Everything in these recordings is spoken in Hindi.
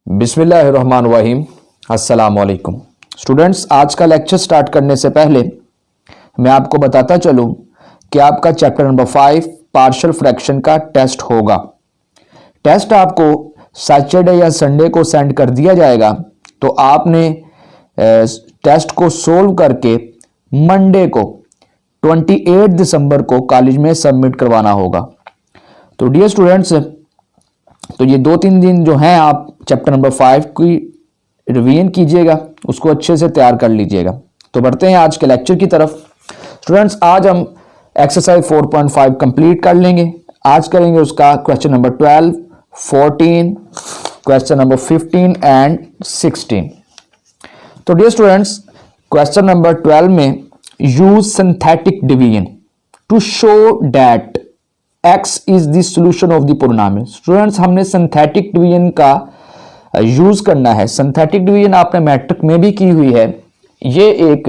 बिस्मिल्लाहिर्रहमानिर्रहीम। अस्सलाम वालेकुम स्टूडेंट्स, आज का लेक्चर स्टार्ट करने से पहले मैं आपको बताता चलूं कि आपका चैप्टर नंबर 5 पार्शियल फ्रैक्शन का टेस्ट होगा। टेस्ट आपको सैटरडे या संडे को सेंड कर दिया जाएगा, तो आपने टेस्ट को सोल्व करके मंडे को 28 दिसंबर को कॉलेज में सबमिट करवाना होगा। तो डियर स्टूडेंट्स, तो ये 2-3 दिन जो हैं आप चैप्टर नंबर 5 की रिवीजन कीजिएगा, उसको अच्छे से तैयार कर लीजिएगा। तो बढ़ते हैं आज के लेक्चर की तरफ। स्टूडेंट्स, आज हम एक्सरसाइज 4.5 कंप्लीट कर लेंगे। आज करेंगे उसका question number 12, 14, question number 15 and 16। तो डियर स्टूडेंट्स, क्वेश्चन नंबर 12 में use synthetic division to show that x is the solution of the polynomial. Students, हमने सिंथेटिक डिवीजन का यूज करना है। सिंथेटिक डिवीजन आपने मैट्रिक में भी की हुई है। ये एक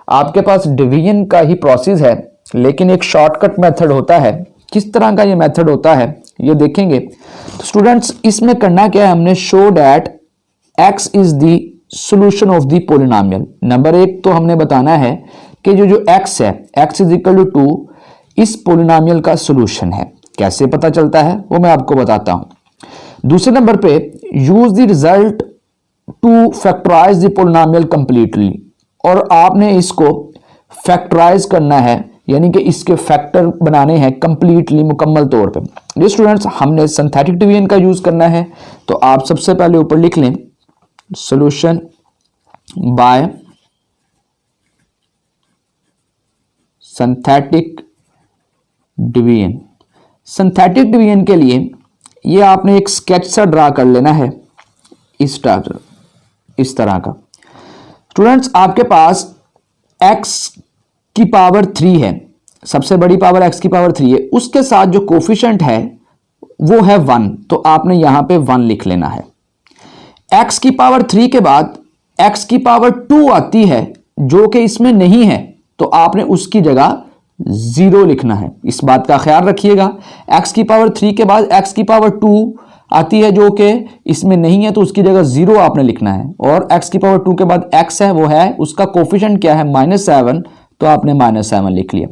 आपके पास डिवीजन का ही प्रोसेस है, लेकिन एक शॉर्टकट मेथड होता है। किस तरह का ये मेथड होता है ये देखेंगे। तो स्टूडेंट्स, इसमें करना क्या है, हमने show that x is the solution of the polynomial. Number 1 तो हमने बताना है कि जो x है, x इज इक्वल टू 2 इस पोलिनोमियल का सॉल्यूशन है। कैसे पता चलता है वो मैं आपको बताता हूं। दूसरे नंबर पे use the result to factorise the polynomial completely, और आपने इसको फैक्टराइज करना है, यानी कि इसके फैक्टर बनाने हैं कंप्लीटली, मुकम्मल तौर पे। ये स्टूडेंट्स, हमने सिंथेटिक डिवीजन का यूज करना है। तो आप सबसे पहले ऊपर लिख लें solution bye synthetic division. Synthetic division के लिए ये आपने एक स्केच सा ड्रा कर लेना है, इस तरह का। स्टूडेंट्स, आपके पास x की पावर 3 है, सबसे बड़ी पावर x की पावर 3 है, उसके साथ जो कोफिशिएंट है वो है 1, तो आपने यहां पे 1 लिख लेना है। x की पावर 3 के बाद x की पावर 2 आती है जो कि इसमें नहीं है, तो आपने उसकी जगह 0 लिखना है। इस बात का ख्याल रखिएगा। x की पावर 3 के बाद x की पावर 2 आती है जो कि इसमें नहीं है, तो उसकी जगह 0 आपने लिखना है। और x की पावर 2 के बाद x है, वो है, उसका कोफिशिएंट क्या है, -7, तो आपने -7 लिख लिया।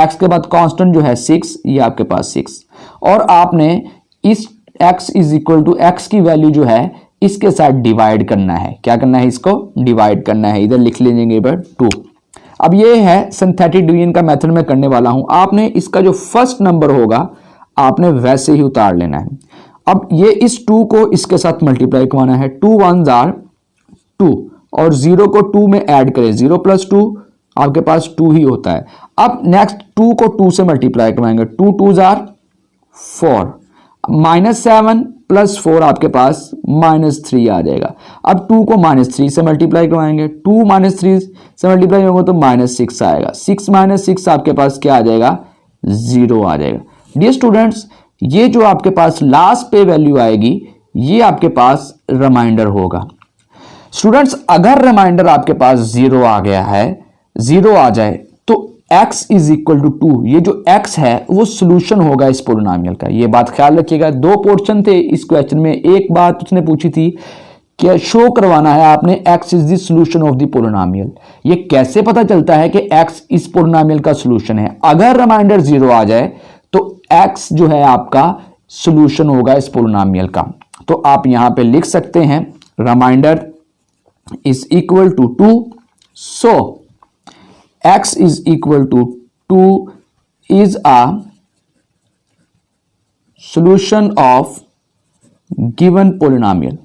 x के बाद कांस्टेंट जो है 6, ये आपके पास 6, और आपने इस x is equal to x की वैल्यू जो है इसके साथ डिवाइड करना है। क्या करना है, इसको डिवाइड करना है। इधर लिख लीजिएगा इधर 2। अब ये है सिंथेटिक डिवीजन का मेथड मैं करने वाला हूं। आपने इसका जो फर्स्ट नंबर होगा आपने वैसे ही उतार लेना है। अब ये इस 2 को इसके साथ मल्टीप्लाई करवाना है। 2 1s are 2, और 0 को 2 में ऐड करें, 0 + 2 आपके पास 2 ही होता है। अब नेक्स्ट 2 को 2 से मल्टीप्लाई करवाएंगे, 2 2s are 4, -7 + 4 आपके पास -3 आ जाएगा। अब 2 को -3 से मल्टीप्लाई करवाएंगे, 2 -3 से मल्टीप्लाई होगा तो -6 आएगा। 6 - 6 आपके पास क्या आ जाएगा, 0 आ जाएगा। डियर स्टूडेंट्स, ये जो आपके पास लास्ट पे वैल्यू आएगी ये आपके पास रिमाइंडर होगा। स्टूडेंट्स, अगर रिमाइंडर आपके पास 0 आ गया है, 0 आ जाए, तो x इज इक्वल टू 2, ये जो x है वो सोल्यूशन होगा इस पोलिनोमियल का। ये बात ख्याल रखिएगा। 2 पोर्शन थे इस क्वेश्चन में। एक बात उसने पूछी थी कि शो करवाना है आपने x is the solution of the polynomial. ये कैसे पता चलता है कि x इस पोलिनोमियल का सोल्यूशन है? अगर रिमाइंडर 0 आ जाए तो x जो है आपका सोल्यूशन होगा इस पोलिनोमियल का। तो आप यहां पे लिख सकते हैं remainder is equal to 2, so x is equal to 2 is a solution of given polynomial।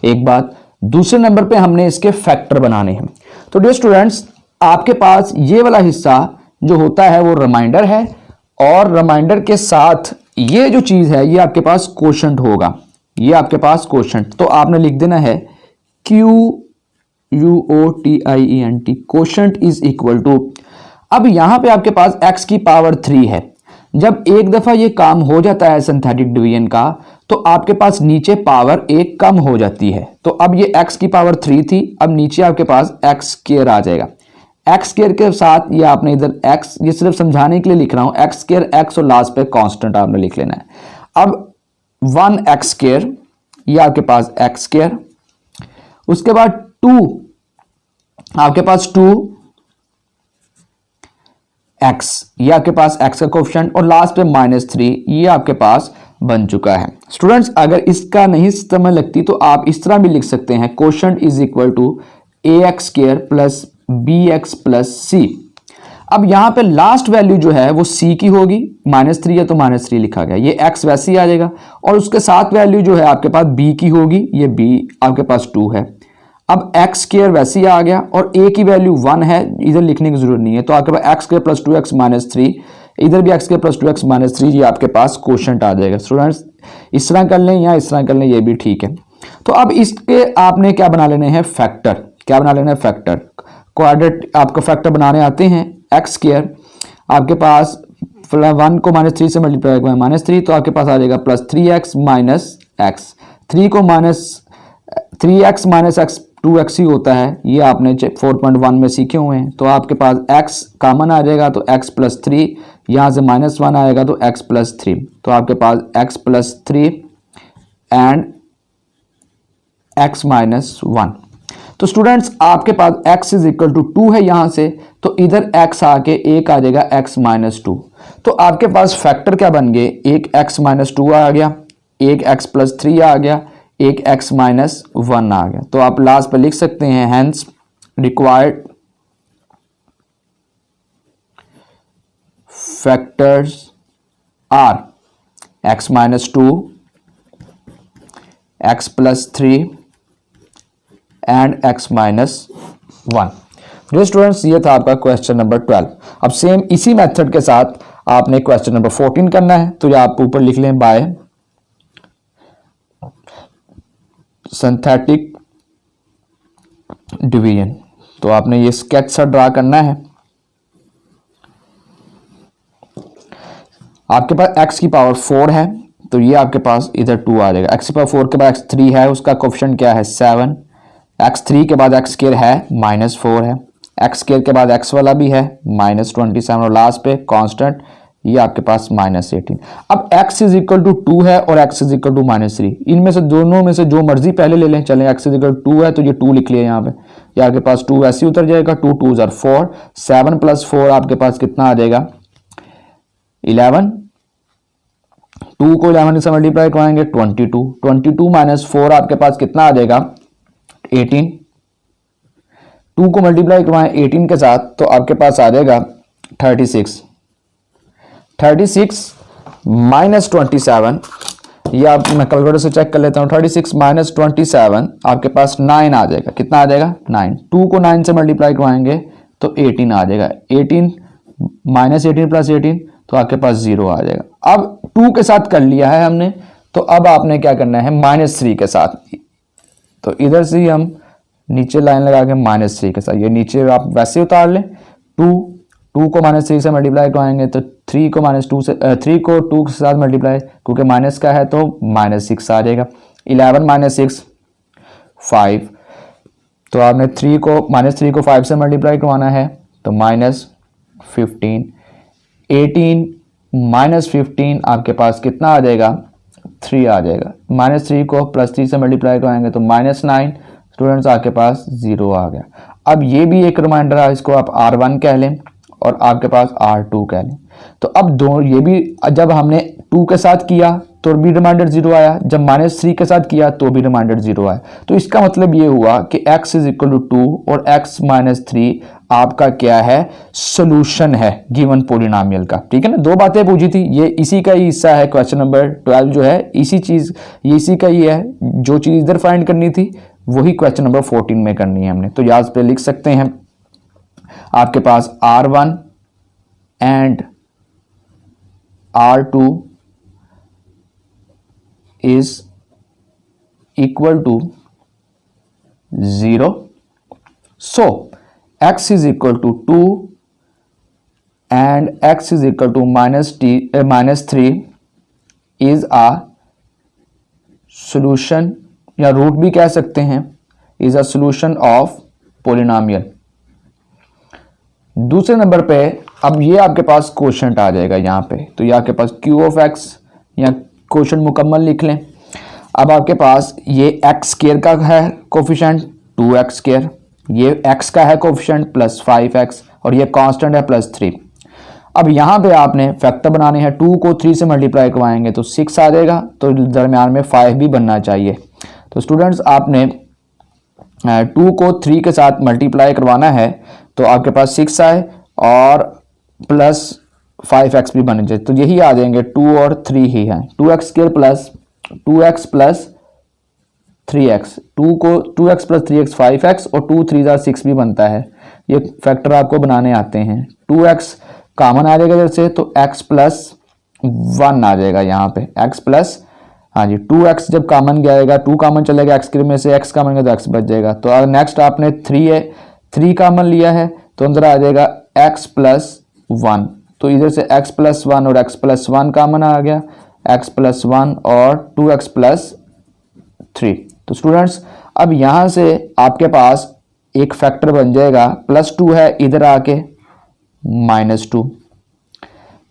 एक बात, दूसरे नंबर पे हमने इसके फैक्टर बनाने हैं। तो डियर स्टूडेंट्स, आपके पास ये वाला हिस्सा जो होता है वो रिमाइंडर है, और रिमाइंडर के साथ ये जो चीज है ये आपके पास कोशेंट होगा। ये आपके पास कोशेंट, तो आपने लिख देना है QUOTIENT, quotient is equal to. अब यहां पे आपके पास x की पावर 3 है। जब एक दफा ये काम हो जाता है सिंथेटिक डिवीजन का, तो आपके पास नीचे पावर 1 कम हो जाती है। तो अब ये x की पावर 3 थी, अब नीचे आपके पास x² आ जाएगा। x² के साथ ये आपने इधर x, ये सिर्फ समझाने के लिए लिख रहा हूं, x² x और लास्ट पे कांस्टेंट आपने लिख लेना है। अब 1x², ये आपके पास x², उसके बाद 2 आपके पास 2x, ये आपके पास x का कोफिशिएंट, और लास्ट पे -3, ये आपके पास बन चुका है। स्टूडेंट्स अगर इसका नहीं समझ लगती तो आप इस तरह भी लिख सकते हैं, quotient is equal to ax² plus bx plus c। अब यहां पे लास्ट वैल्यू जो है वो c की होगी, -3 है तो -3 लिखा गया, ये x वैसे ही आ जाएगा, और उसके साथ वैल्यू जो है आपके पास b की होगी, ये b आपके पास 2 है। अब x² वैसे ही आ गया, और a की वैल्यू 1 है, इधर लिखने की जरूरत नहीं है, तो आपके पास x² प्लस 2x माइनस 3, इधर भी x² प्लस 2x माइनस 3, ये आपके पास कोशेंट आ जाएगा। स्टूडेंट्स इस तरह कर लें या इस तरह कर लें, ये भी ठीक है। तो अब इसके आपने क्या बना लेने हैं, फैक्टर। क्या बना लेना है, फैक्टर। क्वाड्रेट आपको फैक्टर बनाने आते हैं। x² आपके पास 1 को -3 से मल्टीप्लाई करें -3, तो आपके पास आ जाएगा प्लस 3x माइनस x, 3 को -3x माइनस x 2x ही होता है, ये आपने 4.1 में सीखे हुए हैं। तो आपके पास x कॉमन आ जाएगा, तो x प्लस 3, यहाँ से -1 आएगा तो x प्लस 3, तो आपके पास x plus 3 and x minus 1। तो स्टूडेंट्स आपके पास x इज इक्वल टू 2 है यहाँ से, तो इधर x आके एक आ जाएगा x माइनस 2। तो आपके पास फैक्टर क्या बन गए, एक x माइनस 2 आ गया, एक x प्लस 3 आ गया, एक x माइनस 1 आ गया। तो आप लास्ट पे लिख सकते हैं, hence required factors are x minus 2, x plus 3 and x minus 1। जो स्टूडेंट्स ये था आपका क्वेश्चन नंबर 12। अब सेम इसी मेथड के साथ आपने क्वेश्चन नंबर 14 करना है, तो ये आप ऊपर लिख लें, बाय सिंथेटिक डिवीजन। तो आपने ये स्केच सा ड्रा करना है। आपके पास x की पावर 4 है, तो ये आपके पास इधर 2 आ जाएगा। x की पावर 4 के बाद x3 है, उसका कोफिशिएंट क्या है 7, x3 के बाद x² है -4 है, x² के बाद x वाला भी है -27, और लास्ट पे कांस्टेंट ये आपके पास -18। अब x इज इक्वल टू 2 है और x इज इक्वल टू -3, इनमें से दोनों में से जो मर्जी पहले ले लें। चलें x इज इक्वल टू 2 है तो ये 2 लिख लिया यहाँ पे, ये आपके पास 2 वैसे ही उतर जाएगा, 2 2 आर 4, 7 प्लस 4 आपके पास कितना आ जाएगा 11, 2 को 11 से मल्टीप्लाई कराएंगे 22, 22 माइनस 4 आपके पास कितना आ जाएगा 18, 2 को मल्टीप्लाई करवाएं 18 के साथ तो आपके पास आ जाएगा 36, 36 माइनस 27, ये आप मैं कैलकुलेटर से चेक कर लेता हूँ, 36 माइनस 27 आपके पास 9 आ जाएगा। कितना आ जाएगा 9, 2 को 9 से मल्टीप्लाई करवाएंगे तो 18 आ जाएगा, 18 माइनस 18 प्लस 18 तो आपके पास 0 आ जाएगा। अब 2 के साथ कर लिया है हमने, तो अब आपने क्या करना है -3 के साथ, तो इधर से ही हम नीचे लाइन लगा के -3 के साथ, ये नीचे आप वैसे उतार लें। 2 को -3 से मल्टीप्लाई कराएंगे तो 3 को -2 से 3 को 2 के साथ मल्टीप्लाई, क्योंकि माइनस का है तो -6 आ जाएगा। 11 माइनस 6 5, तो आपने 3 को 5 से मल्टीप्लाई करवाना है तो -15, 18 माइनस 15 आपके पास कितना आ जाएगा 3 आ जाएगा। -3 को +3 से मल्टीप्लाई कराएंगे तो -9, स्टूडेंट्स आपके पास 0 आ गया। अब ये भी एक रिमाइंडर है, इसको आप R1 कह लें और आपके पास R2 कह लें। तो अब दो ये भी जब हमने 2 के साथ किया तो भी रिमाइंडर 0 आया, जब -3 के साथ किया तो भी रिमाइंडर 0 आया। तो इसका मतलब ये हुआ कि x इज इक्वल टू 2 और x माइनस 3 आपका क्या है सोल्यूशन है गिवन पोलिनोमियल का। ठीक है ना, दो बातें पूछी थी, ये इसी का ही हिस्सा है। क्वेश्चन नंबर 12 जो है इसी चीज ये इसी का ही है, जो चीज इधर फाइंड करनी थी वही क्वेश्चन नंबर 14 में करनी है हमने। तो यहाँ पे लिख सकते हैं आपके पास R1 and R2 is equal to 0. So x is equal to 2 and x is equal to -3 is a solution, या रूट भी कह सकते हैं, is a solution of polynomial। दूसरे नंबर पे अब ये आपके पास क्वोशंट आ जाएगा यहाँ पे, तो ये आपके पास q of x या क्वेश्चन मुकम्मल लिख लें। अब आपके पास ये एक्स स्क्वायर का है कोफिशिएंट 2x स्क्वायर, ये x का है कोफिशिएंट प्लस 5x और ये कांस्टेंट है प्लस 3। अब यहाँ पे आपने फैक्टर बनाने हैं, 2 को 3 से मल्टीप्लाई करवाएंगे तो 6 आ जाएगा, तो दरमियान में 5 भी बनना चाहिए। तो स्टूडेंट्स आपने 2 को 3 के साथ मल्टीप्लाई करवाना है तो आपके पास 6 आए और प्लस 5x भी बने चाहिए, तो यही आ जाएंगे 2 और 3 ही हैं। 2x square plus 2x plus 3x, 2 को 2x प्लस 3x 5x और 2 3 6 भी बनता है। ये फैक्टर आपको बनाने आते हैं। 2x कॉमन आ जाएगा इधर से तो x प्लस 1 आ जाएगा यहाँ पे, x प्लस, हाँ जी 2x जब कॉमन जाएगा 2 कॉमन चलेगा x के में से, x कॉमन गया तो x बच जाएगा। तो नेक्स्ट आपने 3 है, 3 कॉमन लिया है तो अंदर आ जाएगा x प्लस 1, तो इधर से x प्लस 1 और x प्लस 1 कॉमन आ गया, x प्लस 1 और 2x प्लस 3। तो स्टूडेंट्स अब यहाँ से आपके पास एक फैक्टर बन जाएगा, प्लस 2 है इधर आके -2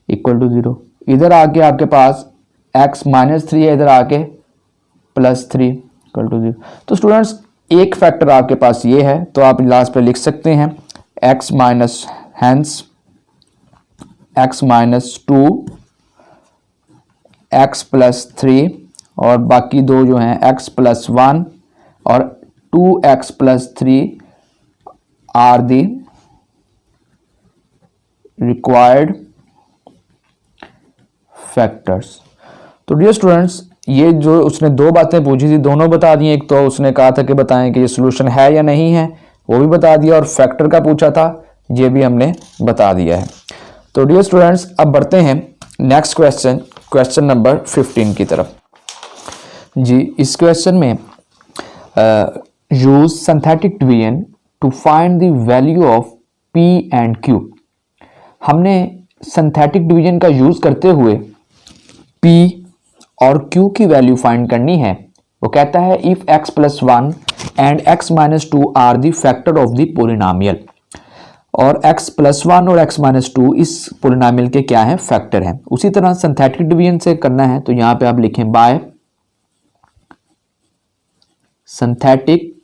इक्वल टू 0, इधर आके आपके पास x -3 है इधर आके प्लस 3 इक्वल टू 0। तो स्टूडेंट्स एक फैक्टर आपके पास ये है, तो आप लास्ट पे लिख सकते हैं x minus hence x -2 x plus 3 और बाकी दो जो हैं x प्लस 1 और 2x plus 3 are the required factors. तो डियर स्टूडेंट्स ये जो उसने दो बातें पूछी थी दोनों बता दी। एक तो उसने कहा था कि बताएं कि ये सोल्यूशन है या नहीं है, वो भी बता दिया, और फैक्टर का पूछा था ये भी हमने बता दिया है। तो डियर स्टूडेंट्स अब बढ़ते हैं नेक्स्ट क्वेश्चन, क्वेश्चन नंबर 15 की तरफ। जी इस क्वेश्चन में use synthetic division to find the value of p and q। हमने सिंथेटिक डिवीजन का यूज करते हुए p और q की वैल्यू फाइंड करनी है। वो कहता है if x plus 1 and x minus 2 are the factor of the polynomial, और x प्लस 1 और x माइनस 2 इस पोलिनोमियल के क्या है, फैक्टर हैं। उसी तरह सिंथेटिक डिवीजन से करना है तो यहाँ पे आप लिखें बाय सिंथेटिक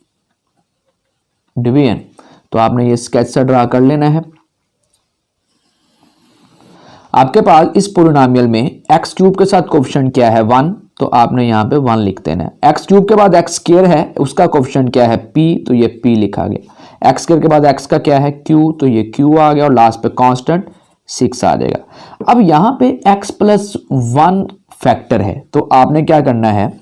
डिवीजन, तो आपने ये स्केच सा ड्रा कर लेना है। आपके पास इस पोलिनोमियल में एक्स क्यूब के साथ कोफिशिएंट क्या है 1, तो आपने यहाँ पे 1 लिख देना है। एक्स क्यूब के बाद एक्स स्क्वायर है उसका कोफिशिएंट क्या है p, तो ये p लिखा गया। एक्स स्क्वायर के बाद x का क्या है q, तो ये q आ गया, और लास्ट पे कांस्टेंट 6 आ जाएगा। अब यहाँ पे x प्लस 1 फैक्टर है तो आपने क्या करना है,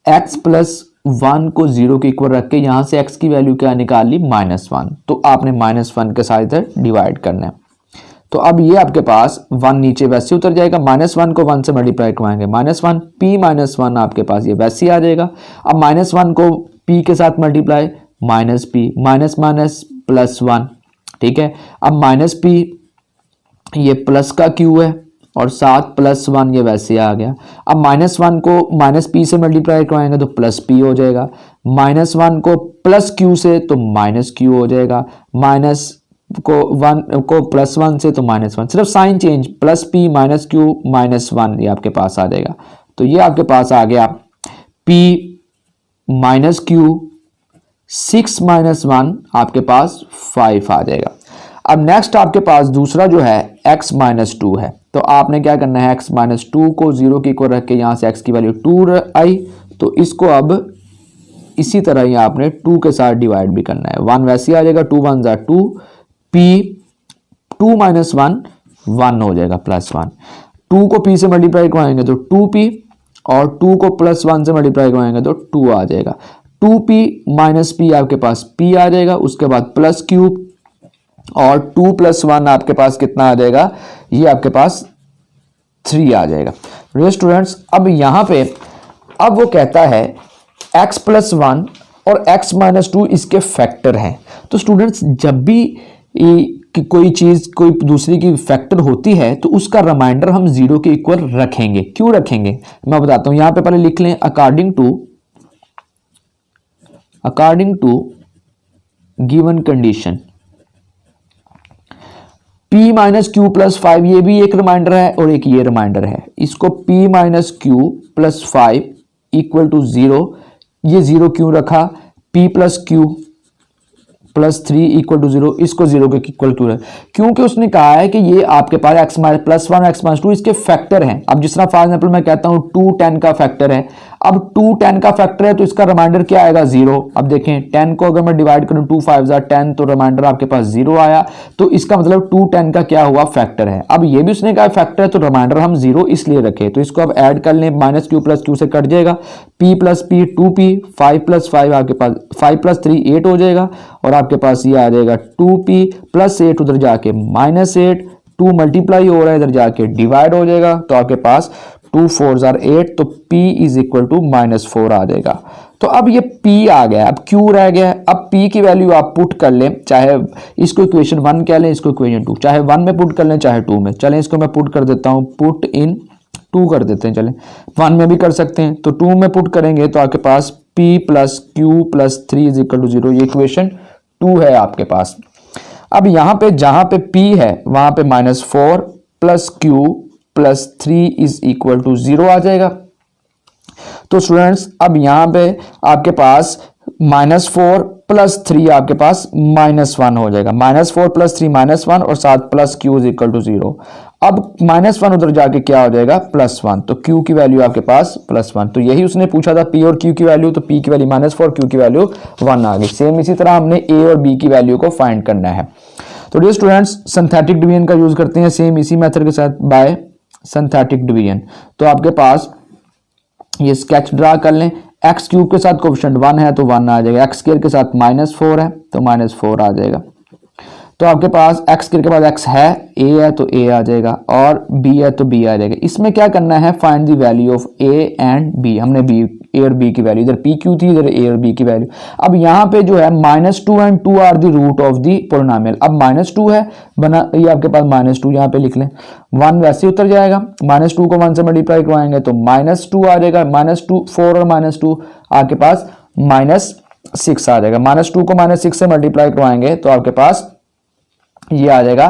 x प्लस 1 को 0 के इक्वल रख के यहाँ से x की वैल्यू क्या निकाल ली -1, तो आपने -1 के साथ इधर डिवाइड करना है। तो अब ये आपके पास 1 नीचे वैसे उतर जाएगा, -1 को 1 से मल्टीप्लाई करवाएंगे -1 p -1 आपके पास ये वैसे आ जाएगा। अब -1 को p के साथ मल्टीप्लाई -p माइनस प्लस 1, ठीक है। अब -p ये प्लस का q है और साथ +1 ये वैसे आ गया। अब -1 को -p से मल्टीप्लाई करवाएंगे तो +p हो जाएगा, -1 को +q से तो -q हो जाएगा, माइनस को 1 को +1 से तो -1, सिर्फ साइन चेंज, +p -q -1 ये आपके पास आ जाएगा। तो ये आपके पास आ गया p -q 6 -1 आपके पास 5 आ जाएगा। अब नेक्स्ट आपके पास दूसरा जो है x -2 है, तो आपने क्या करना है x -2 को 0 के इक्वल रख के यहाँ से x की वैल्यू 2 आई, तो इसको अब इसी तरह ही आपने 2 के साथ डिवाइड भी करना है। 1 वैसे आ जाएगा, 2 1 ज़ा 2, p 2 -1 1 हो जाएगा +1। 2 को p से मल्टीप्लाई करवाएंगे तो 2p, और 2 को +1 से मल्टीप्लाई करवाएंगे तो 2 आ जाएगा। 2p -p आपके पास p आ जाएगा, उसके बाद +q और 2 + 1 आपके पास कितना आ जाएगा, ये आपके पास 3 आ जाएगा। डियर स्टूडेंट्स अब यहाँ पे अब वो कहता है x + 1 और x - 2 इसके फैक्टर हैं। तो स्टूडेंट्स जब भी कोई चीज़ कोई दूसरी की फैक्टर होती है तो उसका रिमाइंडर हम 0 के इक्वल रखेंगे। क्यों रखेंगे मैं बताता हूँ। यहाँ पे पहले लिख लें according to given condition p minus q plus 5 ये भी एक रिमाइंडर है और एक ये रिमाइंडर है। इसको p minus q plus 5 equal to 0, ये 0 क्यों रखा, p plus q plus 3 equal to 0, इसको 0 के इक्वल टू है, क्योंकि उसने कहा है कि ये आपके पास x माइनस प्लस 1 और x माइनस 2 इसके फैक्टर हैं। अब जिस तरह फॉर एग्जाम्पल मैं कहता हूँ 2 10 का फैक्टर है, अब 2 10 का फैक्टर है तो इसका रिमाइंडर क्या आएगा 0। अब देखें 10 को अगर मैं डिवाइड करूँ 2 5 10 तो रिमाइंडर आपके पास 0 आया, तो इसका मतलब 2 10 का क्या हुआ फैक्टर है। अब ये भी उसने कहा फैक्टर है तो रिमाइंडर हम 0 इसलिए रखे, तो इसको अब ऐड कर लें, माइनस क्यू प्लस क्यू से कट जाएगा, p plus P 2p, 5 plus 5 आपके पास 5 प्लस 3 8 हो जाएगा, और आपके पास ये आ जाएगा 2p प्लस 8 उधर जाके माइनस 8, 2 मल्टीप्लाई हो रहा है इधर जाके डिवाइड हो जाएगा, तो आपके पास 2 4 8, तो p इज इक्वल टू -4 आ जाएगा। तो अब ये p आ गया, अब q रह गया है। अब p की वैल्यू आप पुट कर लें, चाहे इसको इक्वेशन 1 कह लें, इसको इक्वेशन 2, चाहे 1 में पुट कर लें चाहे 2 में। चलें इसको मैं पुट कर देता हूं, पुट इन 2 कर देते हैं, चलें 1 में भी कर सकते हैं, तो 2 में पुट करेंगे तो आपके पास p plus q plus 3 is equal to 0, ये इक्वेशन 2 है आपके पास। अब यहां पे जहां पे p है वहां पे -4 plus q plus 3 is equal to 0 आ जाएगा। तो स्टूडेंट्स अब यहां पे आपके पास -4 प्लस 3 आपके पास -1 हो जाएगा, -4 प्लस 3 -1 और साथ plus q is equal to 0। अब -1 उधर जाके क्या हो जाएगा +1, तो q की वैल्यू आपके पास +1। तो यही उसने पूछा था p और q की वैल्यू, तो p की वैल्यू -4, q की वैल्यू 1 आ गई। सेम इसी तरह हमने a और b की वैल्यू को फाइंड करना है। तो डियर स्टूडेंट्स सिंथेटिक डिवीजन का यूज करते हैं सेम इसी मेथड के साथ बाय सिंथेटिक डिवीजन। तो आपके पास ये स्केच ड्रा कर लें, एक्स क्यूब के साथ कोएफिशिएंट 1 है तो 1 आ जाएगा, एक्स स्क्वायर के साथ -4 है तो -4 आ जाएगा। तो आपके पास एक्स स्क्वायर के बाद एक्स है, ए है तो ए आ जाएगा, और बी है तो बी आ जाएगा। इसमें क्या करना है, find the value of a and b. हमने बी ए और बी की वैल्यू, इधर पी क्यू थी इधर ए और बी की वैल्यू। अब यहाँ पे जो है -2 and 2 are the root of the polynomial. अब -2 है बना, ये आपके पास -2 यहाँ पे लिख लें, 1 वैसे उतर जाएगा, -2 को 1 से मल्टीप्लाई करवाएंगे तो -2 आ जाएगा, -2 4 और -2 आपके पास -6 आ जाएगा, -2 को -6 से मल्टीप्लाई करवाएंगे तो आपके पास ये आ जाएगा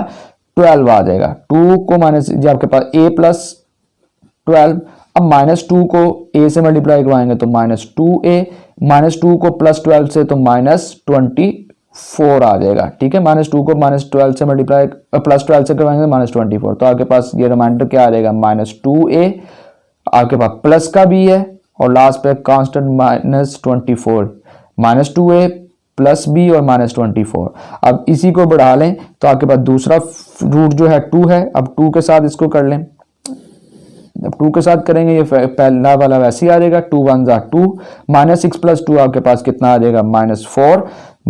12 आ जाएगा, 2 को माइनस आपके पास a प्लस 12, अब -2 को a से मल्टीप्लाई करवाएंगे तो -2a, -2 को +12 से तो -24 आ जाएगा, ठीक है। -2 को -12 से मल्टीप्लाई +12 से करवाएंगे -24, तो आपके पास ये रिमाइंडर क्या आ जाएगा -2a, आपके पास प्लस का भी है और लास्ट पे कांस्टेंट -24, -2a प्लस बी और -24। अब इसी को बढ़ा लें तो आपके पास दूसरा रूट जो है 2 है, अब 2 के साथ इसको कर लें, अब 2 के साथ करेंगे ये पहला वाला वैसे ही आ जाएगा, 2 1 जा 2, -6 प्लस 2 आपके पास कितना आ जाएगा -4,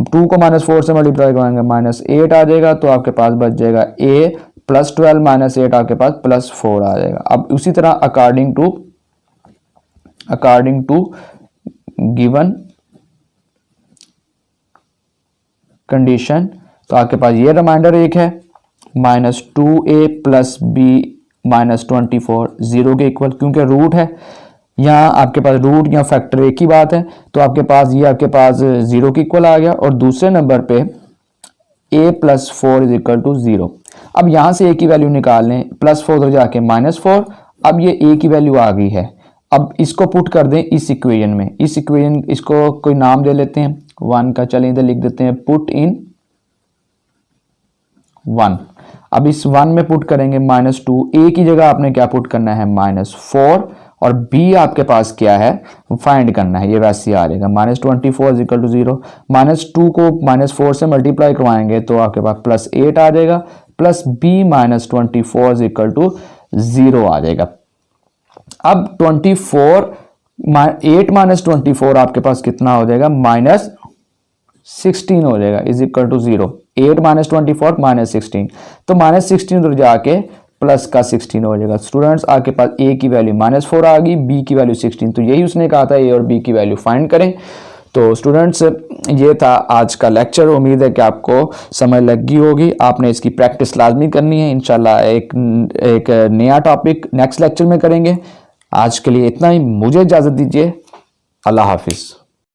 2 को -4 से मल्टीप्लाई कराएंगे -8 आ जाएगा, तो आपके पास बच जाएगा a प्लस 12 -8 आपके पास +4 आ जाएगा। अब उसी तरह अकॉर्डिंग टू गिवन कंडीशन, तो आपके पास ये रिमाइंडर एक है -2a प्लस b -24 0 के इक्वल, क्योंकि रूट है यहाँ आपके पास रूट या फैक्टर एक ही बात है, तो आपके पास ये आपके पास 0 के इक्वल आ गया। और दूसरे नंबर पे a plus 4 is equal to 0। अब यहाँ से a की वैल्यू निकाल लें, +4 उधर जाके -4, अब ये a की वैल्यू आ गई है। अब इसको पुट कर दें इस इक्वेशन में, इस इक्वेशन इसको कोई नाम दे लेते हैं 1 का, चलिए इधर लिख देते हैं पुट इन 1। अब इस 1 में पुट करेंगे -2, a की जगह आपने क्या पुट करना है -4, और b आपके पास क्या है फाइंड करना है, ये वैसे ही आ जाएगा -24 इज इक्वल टू 0, -2 को -4 से मल्टीप्लाई करवाएंगे तो आपके पास +8 आ जाएगा, plus b -24 is equal to 0 आ जाएगा। अब 8 -24 आपके पास कितना हो जाएगा -16 हो जाएगा इज इक्वल टू 0, 8 -24 -16, तो -16 उधर जाके प्लस का 16 हो जाएगा। स्टूडेंट्स आपके पास a की वैल्यू -4 आ गई, b की वैल्यू 16, तो यही उसने कहा था a और b की वैल्यू फाइंड करें। तो स्टूडेंट्स ये था आज का लेक्चर, उम्मीद है कि आपको समझ लगी होगी, आपने इसकी प्रैक्टिस लाजमी करनी है। इंशाल्लाह एक नया टॉपिक नेक्स्ट लेक्चर में करेंगे। आज के लिए इतना ही, मुझे इजाज़त दीजिए, अल्लाह हाफिज़।